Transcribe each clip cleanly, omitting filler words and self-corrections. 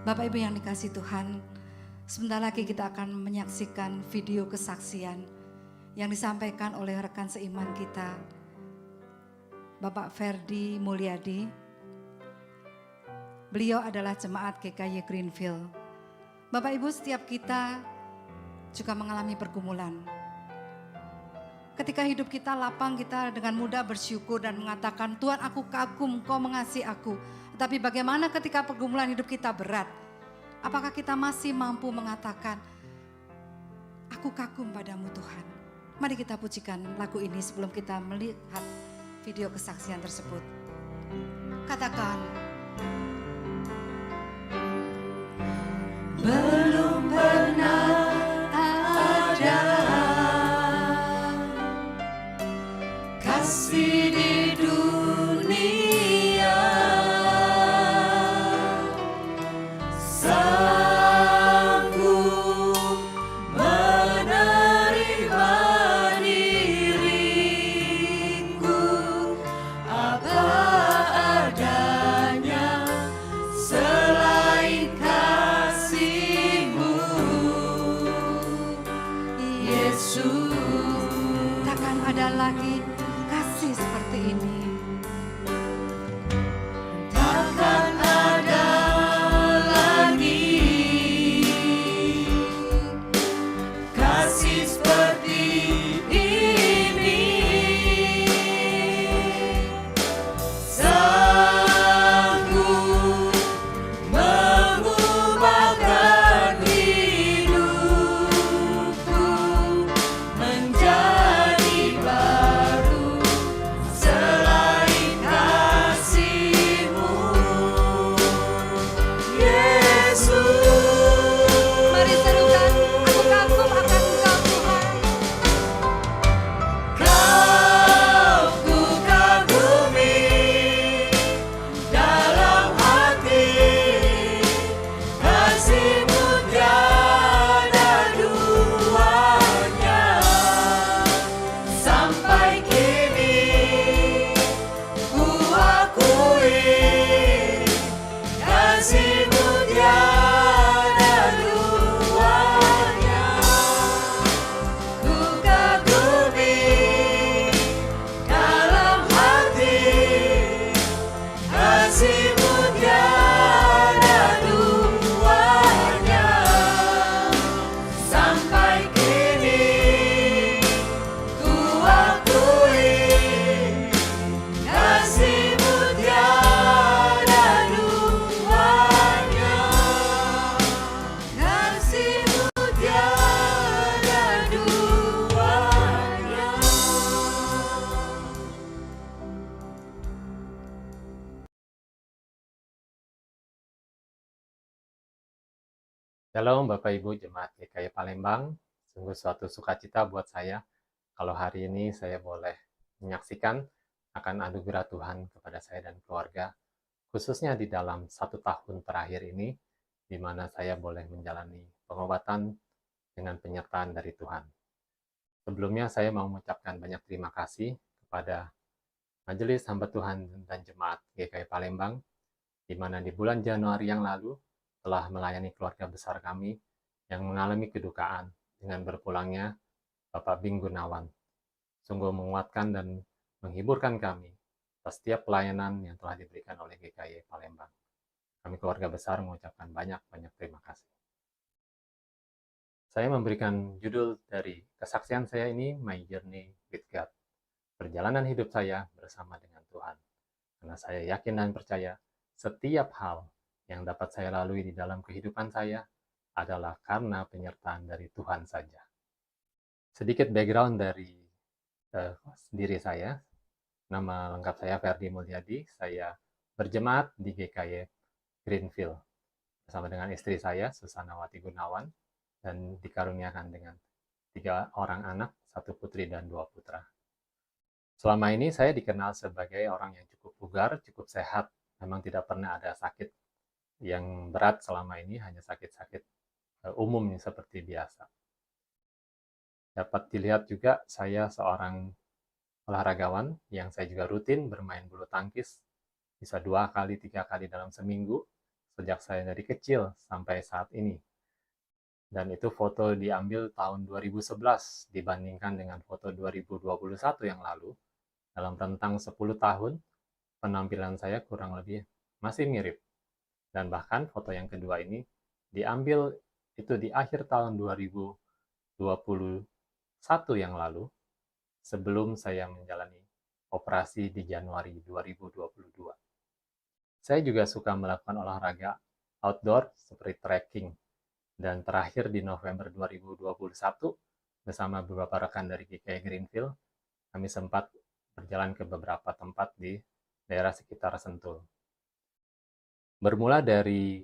Bapak Ibu yang dikasihi Tuhan, sebentar lagi kita akan menyaksikan video kesaksian yang disampaikan oleh rekan seiman kita, Bapak Ferdi Mulyadi. Beliau adalah jemaat GKY Greenfield. Bapak Ibu, setiap kita juga mengalami pergumulan. Ketika hidup kita lapang, kita dengan mudah bersyukur dan mengatakan, Tuhan, aku kagum, Kau mengasihi aku. Tapi bagaimana ketika pergumulan hidup kita berat? Apakah kita masih mampu mengatakan, aku kagum padamu Tuhan? Mari kita pujikan lagu ini sebelum kita melihat video kesaksian tersebut. Katakan, belum pernah ada kasih di dunia sanggup menerima diriku apa adanya selain kasih-Mu, Yesus. Takkan ada lagi kasih seperti ini. Takkan ada lagi kasih seperti ini. Sanggup mengubahkan hidupku menjadi baru selain kasih-Mu, Yesus. Mari serukan, aku kagum akan Engkau Tuhan. Kau ku kagumi dalam hati, kasih-Mu tiada duanya. Sampai kini ku akui kasih-Mu tiada duanya. Ku kagumi dalam hati, kasih-Mu tiada duanya. Sampai kini ku akui kasih-Mu tiada duanya. Kasih-Mu tiada duanya. Shalom Bapak Ibu Jemaat GKY Palembang, sungguh suatu sukacita buat saya kalau hari ini saya boleh menyaksikan akan anugerah Tuhan kepada saya dan keluarga, khususnya di dalam 1 tahun terakhir ini, di mana saya boleh menjalani pengobatan dengan penyertaan dari Tuhan. Sebelumnya saya mau mengucapkan banyak terima kasih kepada Majelis Hamba Tuhan dan Jemaat GKY Palembang, di mana di bulan Januari yang lalu telah melayani keluarga besar kami yang mengalami kedukaan dengan berpulangnya Bapak Bing Gunawan. Sungguh menguatkan dan menghiburkan kami atas setiap pelayanan yang telah diberikan oleh GKY Palembang. Kami keluarga besar mengucapkan banyak-banyak terima kasih. Saya memberikan judul dari kesaksian saya ini, My Journey with God. Perjalanan hidup saya bersama dengan Tuhan. Karena saya yakin dan percaya setiap hal yang dapat saya lalui di dalam kehidupan saya adalah karena penyertaan dari Tuhan saja. Sedikit background dari diri saya. Nama lengkap saya Ferdi Mulyadi. Saya berjemaat di GKY Greenfield bersama dengan istri saya Susanawati Gunawan dan dikaruniakan dengan 3 orang anak, 1 putri dan 2 putra. Selama ini saya dikenal sebagai orang yang cukup bugar, cukup sehat. Memang tidak pernah ada sakit yang berat selama ini, hanya sakit-sakit umum seperti biasa. Dapat dilihat juga saya seorang olahragawan yang saya juga rutin bermain bulu tangkis, bisa 2 kali, 3 kali dalam seminggu, sejak saya dari kecil sampai saat ini. Dan itu foto diambil tahun 2011 dibandingkan dengan foto 2021 yang lalu. Dalam rentang 10 tahun, penampilan saya kurang lebih masih mirip. Dan bahkan foto yang kedua ini diambil itu di akhir tahun 2021 yang lalu, sebelum saya menjalani operasi di Januari 2022. Saya juga suka melakukan olahraga outdoor seperti trekking. Dan terakhir di November 2021, bersama beberapa rekan dari GKI Greenfield, kami sempat berjalan ke beberapa tempat di daerah sekitar Sentul. Bermula dari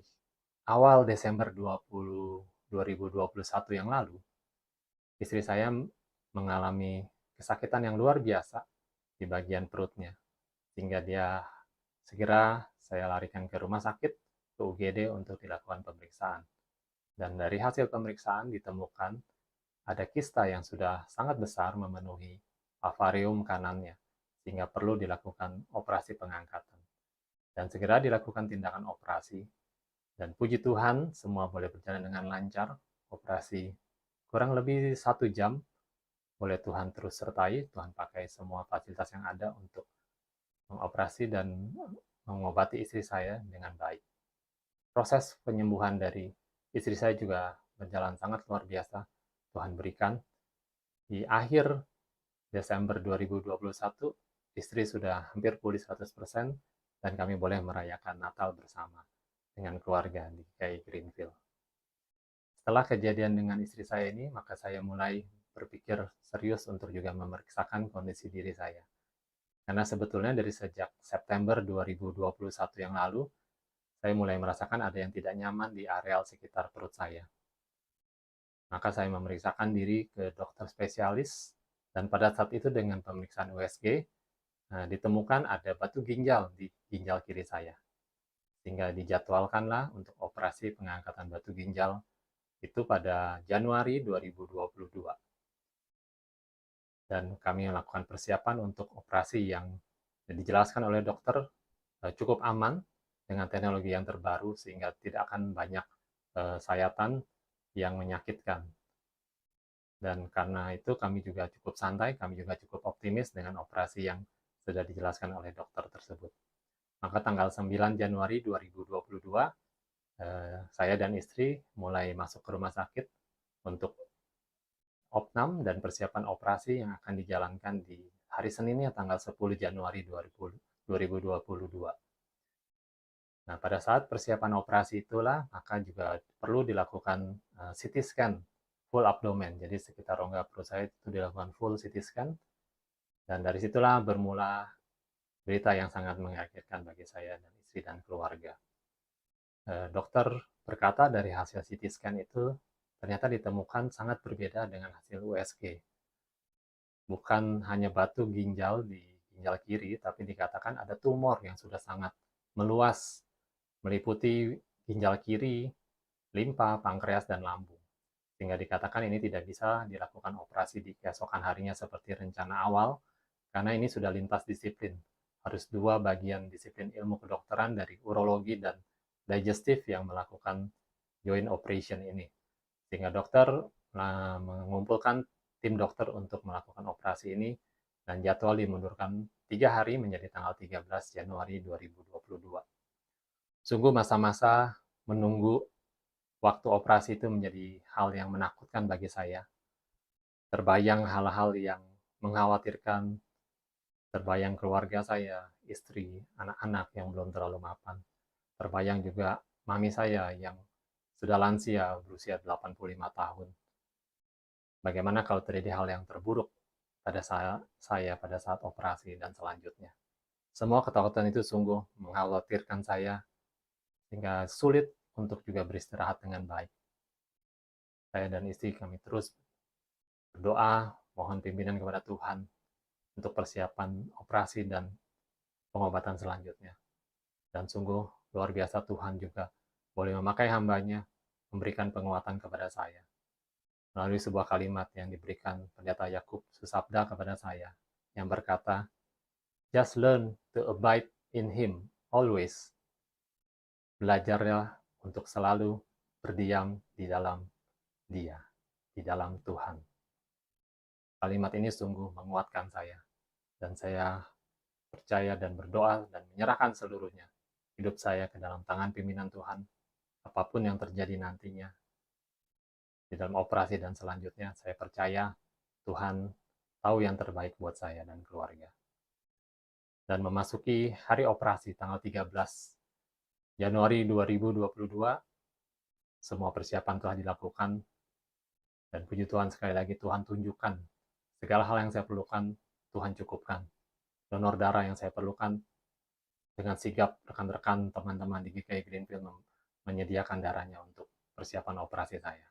awal Desember 2021 yang lalu, istri saya mengalami kesakitan yang luar biasa di bagian perutnya, sehingga dia segera saya larikan ke rumah sakit, ke UGD untuk dilakukan pemeriksaan. Dan dari hasil pemeriksaan ditemukan ada kista yang sudah sangat besar memenuhi ovarium kanannya, sehingga perlu dilakukan operasi pengangkatan. Dan segera dilakukan tindakan operasi, dan puji Tuhan semua boleh berjalan dengan lancar. Operasi kurang lebih 1 jam, boleh Tuhan terus sertai, Tuhan pakai semua fasilitas yang ada untuk mengoperasi dan mengobati istri saya dengan baik. Proses penyembuhan dari istri saya juga berjalan sangat luar biasa. Tuhan berikan. Di akhir Desember 2021, istri sudah hampir pulih 100%, dan kami boleh merayakan Natal bersama dengan keluarga di GKI Greenfield. Setelah kejadian dengan istri saya ini, maka saya mulai berpikir serius untuk juga memeriksakan kondisi diri saya. Karena sebetulnya dari sejak September 2021 yang lalu, saya mulai merasakan ada yang tidak nyaman di areal sekitar perut saya. Maka saya memeriksakan diri ke dokter spesialis, dan pada saat itu dengan pemeriksaan USG, ditemukan ada batu ginjal di ginjal kiri saya. Sehingga dijadwalkanlah untuk operasi pengangkatan batu ginjal itu pada Januari 2022. Dan kami melakukan persiapan untuk operasi yang dijelaskan oleh dokter cukup aman dengan teknologi yang terbaru, sehingga tidak akan banyak sayatan yang menyakitkan. Dan karena itu kami juga cukup santai, kami juga cukup optimis dengan operasi yang sudah dijelaskan oleh dokter tersebut. Maka tanggal 9 Januari 2022, saya dan istri mulai masuk ke rumah sakit untuk opnam dan persiapan operasi yang akan dijalankan di hari Seninnya tanggal 10 Januari 2022. Nah, pada saat persiapan operasi itulah, maka juga perlu dilakukan CT scan full abdomen. Jadi sekitar rongga perut saya itu dilakukan full CT scan. Dan dari situlah bermula berita yang sangat mengagetkan bagi saya dan istri dan keluarga. Dokter berkata dari hasil CT scan itu ternyata ditemukan sangat berbeda dengan hasil USG. Bukan hanya batu ginjal di ginjal kiri, tapi dikatakan ada tumor yang sudah sangat meluas, meliputi ginjal kiri, limpa, pankreas, dan lambung. Sehingga dikatakan ini tidak bisa dilakukan operasi di keesokan harinya seperti rencana awal, karena ini sudah lintas disiplin. Harus 2 bagian disiplin ilmu kedokteran dari urologi dan digestif yang melakukan joint operation ini. Sehingga dokter mengumpulkan tim dokter untuk melakukan operasi ini, dan jadwal dimundurkan 3 hari menjadi tanggal 13 Januari 2022. Sungguh masa-masa menunggu waktu operasi itu menjadi hal yang menakutkan bagi saya. Terbayang hal-hal yang mengkhawatirkan, terbayang keluarga saya, istri, anak-anak yang belum terlalu mapan. Terbayang juga mami saya yang sudah lansia berusia 85 tahun. Bagaimana kalau terjadi hal yang terburuk pada saya pada saat operasi dan selanjutnya. Semua ketakutan itu sungguh mengkhawatirkan saya, sehingga sulit untuk juga beristirahat dengan baik. Saya dan istri kami terus berdoa, mohon pimpinan kepada Tuhan untuk persiapan operasi dan pengobatan selanjutnya. Dan sungguh luar biasa Tuhan juga boleh memakai hamba-Nya memberikan penguatan kepada saya. Melalui sebuah kalimat yang diberikan pendeta Yakub Susabda kepada saya, yang berkata, "Just learn to abide in Him always. belajarlah untuk selalu berdiam di dalam Dia, di dalam Tuhan. Kalimat ini sungguh menguatkan saya, dan saya percaya dan berdoa dan menyerahkan seluruhnya hidup saya ke dalam tangan pimpinan Tuhan. Apapun yang terjadi nantinya di dalam operasi dan selanjutnya, saya percaya Tuhan tahu yang terbaik buat saya dan keluarga. Dan memasuki hari operasi tanggal 13 Januari 2022, semua persiapan telah dilakukan, dan puji Tuhan sekali lagi Tuhan tunjukkan segala hal yang saya perlukan, Tuhan cukupkan. Donor darah yang saya perlukan, dengan sigap rekan-rekan teman-teman di GKI Greenfield menyediakan darahnya untuk persiapan operasi saya.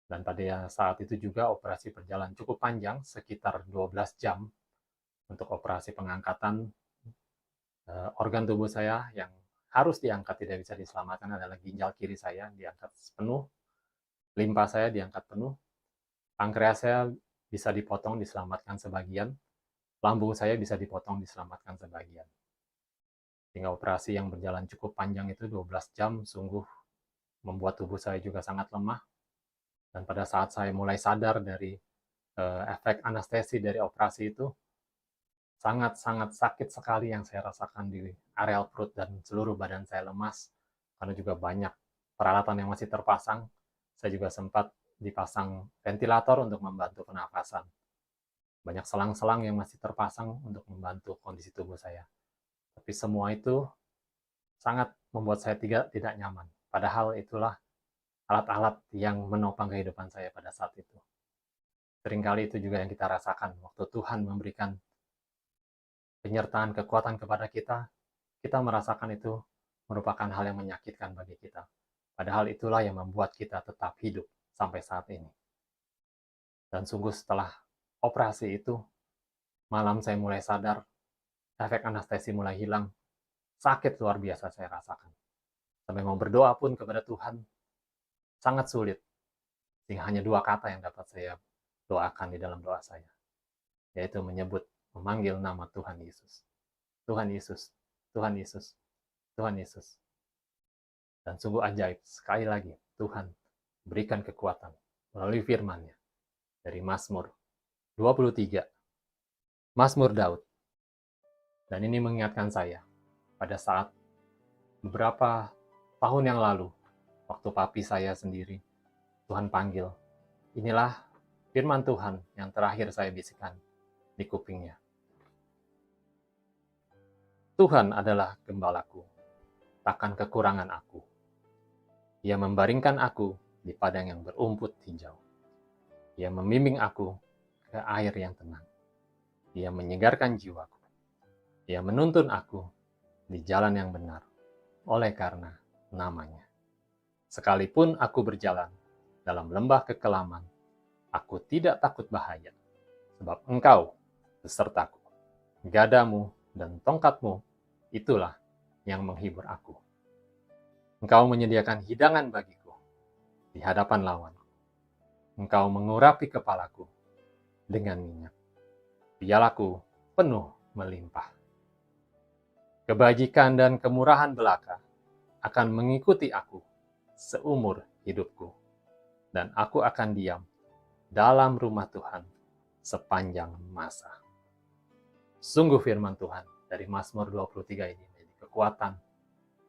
Dan pada saat itu juga operasi berjalan cukup panjang, sekitar 12 jam untuk operasi pengangkatan organ tubuh saya yang harus diangkat, tidak bisa diselamatkan adalah ginjal kiri saya diangkat penuh, limpa saya diangkat penuh, pankreas saya bisa dipotong diselamatkan sebagian, lambung saya bisa dipotong diselamatkan sebagian. Sehingga operasi yang berjalan cukup panjang itu 12 jam sungguh membuat tubuh saya juga sangat lemah. Dan pada saat saya mulai sadar dari efek anestesi dari operasi itu, sangat-sangat sakit sekali yang saya rasakan di areal perut dan seluruh badan saya lemas, karena juga banyak peralatan yang masih terpasang. Saya juga sempat dipasang ventilator untuk membantu pernafasan. Banyak selang-selang yang masih terpasang untuk membantu kondisi tubuh saya. Tapi semua itu sangat membuat saya tidak nyaman. Padahal itulah alat-alat yang menopang kehidupan saya pada saat itu. Seringkali itu juga yang kita rasakan waktu Tuhan memberikan penyertaan kekuatan kepada kita, kita merasakan itu merupakan hal yang menyakitkan bagi kita. Padahal itulah yang membuat kita tetap hidup sampai saat ini. Dan sungguh setelah operasi itu, malam saya mulai sadar, efek anestesi mulai hilang, sakit luar biasa saya rasakan. Sampai mau berdoa pun kepada Tuhan, sangat sulit. Sehingga hanya 2 kata yang dapat saya doakan di dalam doa saya, yaitu memanggil nama Tuhan Yesus. Tuhan Yesus, Tuhan Yesus, Tuhan Yesus. Dan sungguh ajaib, sekali lagi, Tuhan berikan kekuatan melalui firman-Nya dari Mazmur 23, Mazmur Daud. Dan ini mengingatkan saya, pada saat beberapa tahun yang lalu, waktu papi saya sendiri, Tuhan panggil, inilah firman Tuhan yang terakhir saya bisikan di kupingnya. Tuhan adalah gembalaku, takkan kekurangan aku. Ia membaringkan aku di padang yang berumput hijau. Ia membimbing aku ke air yang tenang. Ia menyegarkan jiwaku. Ia menuntun aku di jalan yang benar, oleh karena namanya. Sekalipun aku berjalan dalam lembah kekelaman, aku tidak takut bahaya, sebab Engkau besertaku. Gadamu dan tongkatmu, itulah yang menghibur aku. Engkau menyediakan hidangan bagiku di hadapan lawanku. Engkau mengurapi kepalaku dengan minyak. Pialaku penuh melimpah. Kebajikan dan kemurahan belaka akan mengikuti aku seumur hidupku, dan aku akan diam dalam rumah Tuhan sepanjang masa. Sungguh firman Tuhan dari Mazmur 23 ini menjadi kekuatan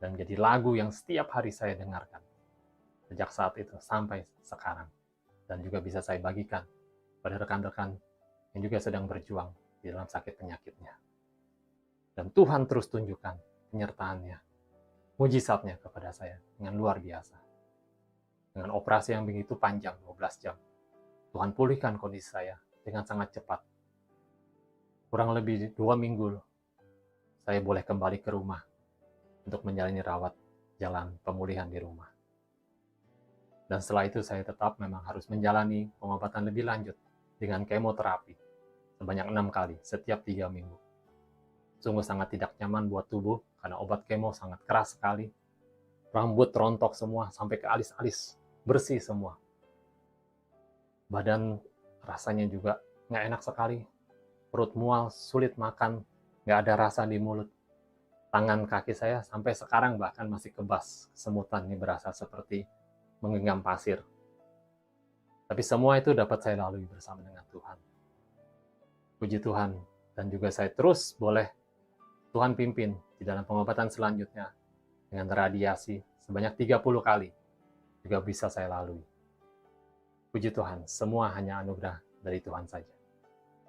dan menjadi lagu yang setiap hari saya dengarkan sejak saat itu sampai sekarang, dan juga bisa saya bagikan pada rekan-rekan yang juga sedang berjuang di dalam sakit penyakitnya. Dan Tuhan terus tunjukkan penyertaan-Nya, mujizat-Nya kepada saya dengan luar biasa. Dengan operasi yang begitu panjang, 12 jam, Tuhan pulihkan kondisi saya dengan sangat cepat. Kurang lebih 2 minggu, saya boleh kembali ke rumah untuk menjalani rawat jalan pemulihan di rumah. Dan setelah itu saya tetap memang harus menjalani pengobatan lebih lanjut dengan kemoterapi sebanyak 6 kali setiap 3 minggu. Sungguh sangat tidak nyaman buat tubuh karena obat kemo sangat keras sekali. Rambut rontok semua sampai ke alis-alis, bersih semua. Badan rasanya juga nggak enak sekali. Perut mual, sulit makan, nggak ada rasa di mulut. Tangan kaki saya sampai sekarang bahkan masih kebas, semutan ini berasa seperti menggenggam pasir. Tapi semua itu dapat saya lalui bersama dengan Tuhan. Puji Tuhan, dan juga saya terus boleh Tuhan pimpin di dalam pengobatan selanjutnya dengan radiasi sebanyak 30 kali juga bisa saya lalui. Puji Tuhan, semua hanya anugerah dari Tuhan saja.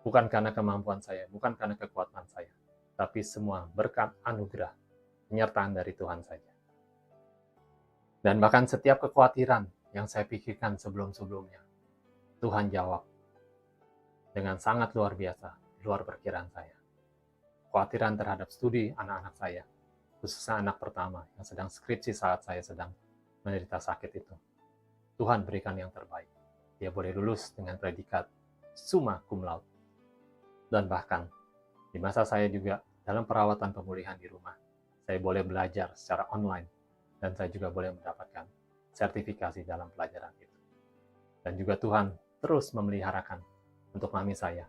Bukan karena kemampuan saya, bukan karena kekuatan saya, tapi semua berkat anugerah, penyertaan dari Tuhan saja. Dan bahkan setiap kekhawatiran yang saya pikirkan sebelum-sebelumnya, Tuhan jawab dengan sangat luar biasa, luar perkiraan saya. Kekhawatiran terhadap studi anak-anak saya, khususnya anak pertama yang sedang skripsi saat saya sedang menderita sakit itu. Tuhan berikan yang terbaik. Dia boleh lulus dengan predikat summa cum laude. Dan bahkan di masa saya juga dalam perawatan pemulihan di rumah, saya boleh belajar secara online dan saya juga boleh mendapatkan sertifikasi dalam pelajaran itu. Dan juga Tuhan terus memeliharakan untuk mami saya,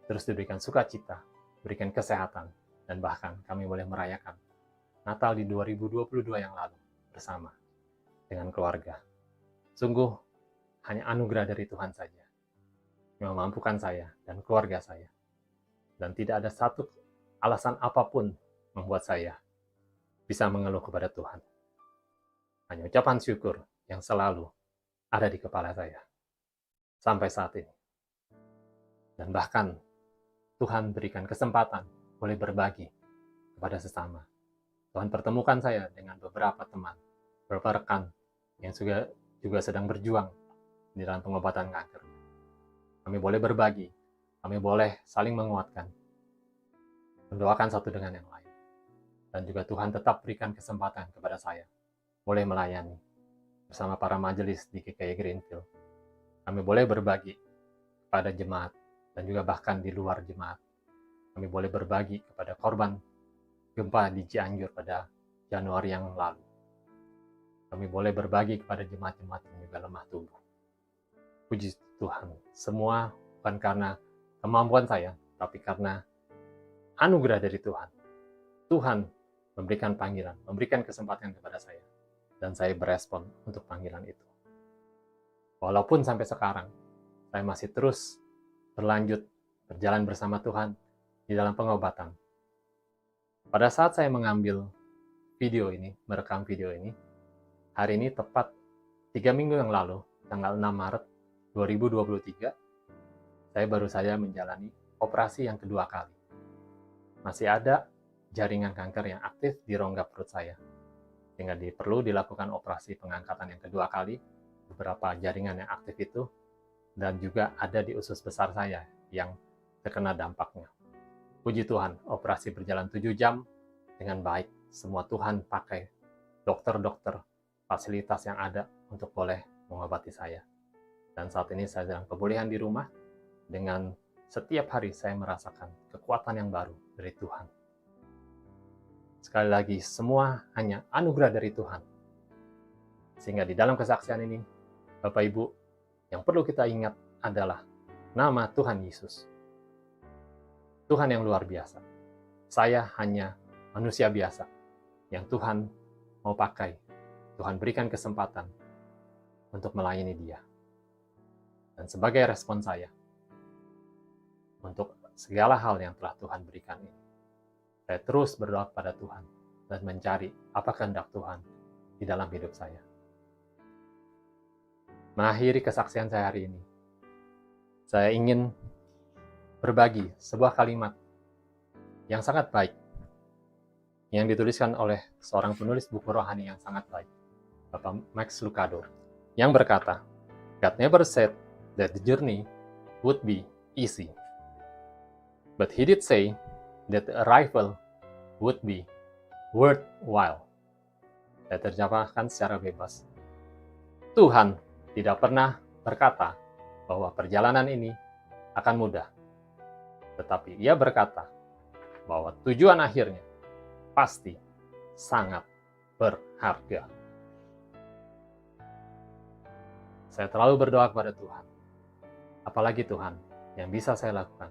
terus diberikan sukacita, berikan kesehatan, dan bahkan kami boleh merayakan Natal di 2022 yang lalu bersama dengan keluarga. Sungguh hanya anugerah dari Tuhan saja yang memampukan saya dan keluarga saya. Dan tidak ada satu alasan apapun membuat saya bisa mengeluh kepada Tuhan. Hanya ucapan syukur yang selalu ada di kepala saya sampai saat ini. Dan bahkan Tuhan berikan kesempatan boleh berbagi kepada sesama. Tuhan pertemukan saya dengan beberapa teman, beberapa rekan yang juga sedang berjuang di dalam pengobatan kanker. Kami boleh berbagi, kami boleh saling menguatkan, mendoakan satu dengan yang lain. Dan juga Tuhan tetap berikan kesempatan kepada saya, boleh melayani bersama para majelis di GKI Greenfield. Kami boleh berbagi kepada jemaat, dan juga bahkan di luar jemaat. Kami boleh berbagi kepada korban gempa di Cianjur pada Januari yang lalu. Kami boleh berbagi kepada jemaat-jemaat yang juga lemah tubuh. Puji Tuhan, semua bukan karena kemampuan saya, tapi karena anugerah dari Tuhan. Tuhan memberikan panggilan, memberikan kesempatan kepada saya, dan saya berespon untuk panggilan itu. Walaupun sampai sekarang, saya masih terus berlanjut, berjalan bersama Tuhan di dalam pengobatan. Pada saat saya mengambil video ini, merekam video ini, hari ini tepat 3 minggu yang lalu, tanggal 6 Maret 2023, saya baru saja menjalani operasi yang kedua kali. Masih ada jaringan kanker yang aktif di rongga perut saya, sehingga perlu dilakukan operasi pengangkatan yang kedua kali, beberapa jaringan yang aktif itu, dan juga ada di usus besar saya yang terkena dampaknya. Puji Tuhan, operasi berjalan 7 jam dengan baik. Semua Tuhan pakai dokter-dokter, fasilitas yang ada untuk boleh mengobati saya. Dan saat ini saya sedang pemulihan di rumah, dengan setiap hari saya merasakan kekuatan yang baru dari Tuhan. Sekali lagi, semua hanya anugerah dari Tuhan. Sehingga di dalam kesaksian ini, Bapak Ibu, yang perlu kita ingat adalah nama Tuhan Yesus. Tuhan yang luar biasa. Saya hanya manusia biasa yang Tuhan mau pakai. Tuhan berikan kesempatan untuk melayani Dia. Dan sebagai respon saya untuk segala hal yang telah Tuhan berikan ini, saya terus berdoa kepada Tuhan dan mencari apa kehendak Tuhan di dalam hidup saya. Mengakhiri kesaksian saya hari ini, saya ingin berbagi sebuah kalimat yang sangat baik yang dituliskan oleh seorang penulis buku rohani yang sangat baik, Bapak Max Lucado, yang berkata, God never said that the journey would be easy, but He did say that the arrival would be worthwhile. Saya terjemahkan secara bebas. Tuhan tidak pernah berkata bahwa perjalanan ini akan mudah, tetapi Ia berkata bahwa tujuan akhirnya pasti sangat berharga. Saya terlalu berdoa kepada Tuhan. Apalagi Tuhan yang bisa saya lakukan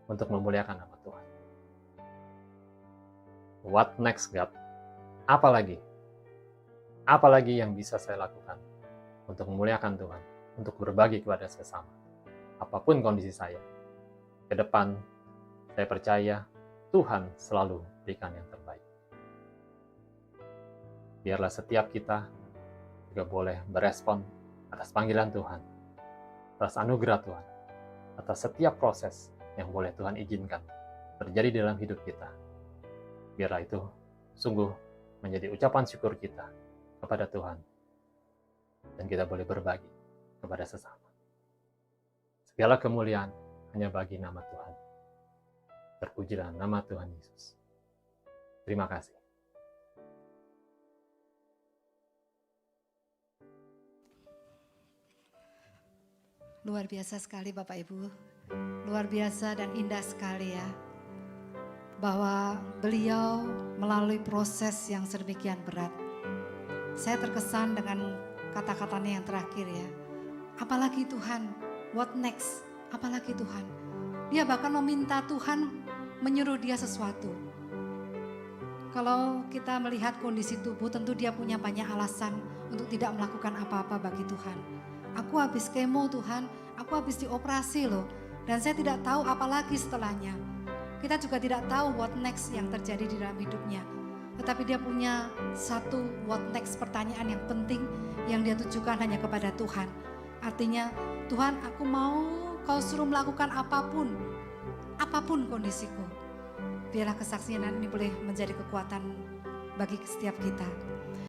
untuk memuliakan nama Tuhan. What next, God? Apa lagi? Apa lagi yang bisa saya lakukan untuk memuliakan Tuhan, untuk berbagi kepada sesama? Apapun kondisi saya, ke depan saya percaya Tuhan selalu berikan yang terbaik. Biarlah setiap kita juga boleh berespon atas panggilan Tuhan, atas anugerah Tuhan, atas setiap proses yang boleh Tuhan izinkan terjadi dalam hidup kita. Biarlah itu sungguh menjadi ucapan syukur kita kepada Tuhan, dan kita boleh berbagi kepada sesama. Segala kemuliaan hanya bagi nama Tuhan. Terpujilah nama Tuhan Yesus. Terima kasih. Luar biasa sekali Bapak Ibu. Luar biasa dan indah sekali ya. Bahwa beliau melalui proses yang sedemikian berat. Saya terkesan dengan kata-katanya yang terakhir ya. Apalagi Tuhan, what next? Apalagi Tuhan. Dia bahkan meminta Tuhan menyuruh dia sesuatu. Kalau kita melihat kondisi tubuh, tentu dia punya banyak alasan untuk tidak melakukan apa-apa bagi Tuhan. Aku habis kemo Tuhan, aku habis dioperasi loh. Dan saya tidak tahu apalagi setelahnya. Kita juga tidak tahu what next yang terjadi di dalam hidupnya. Tetapi dia punya satu what next pertanyaan yang penting yang dia tujukan hanya kepada Tuhan. Artinya, Tuhan aku mau kau suruh melakukan apapun, apapun kondisiku. Biarlah kesaksian ini boleh menjadi kekuatan bagi setiap kita.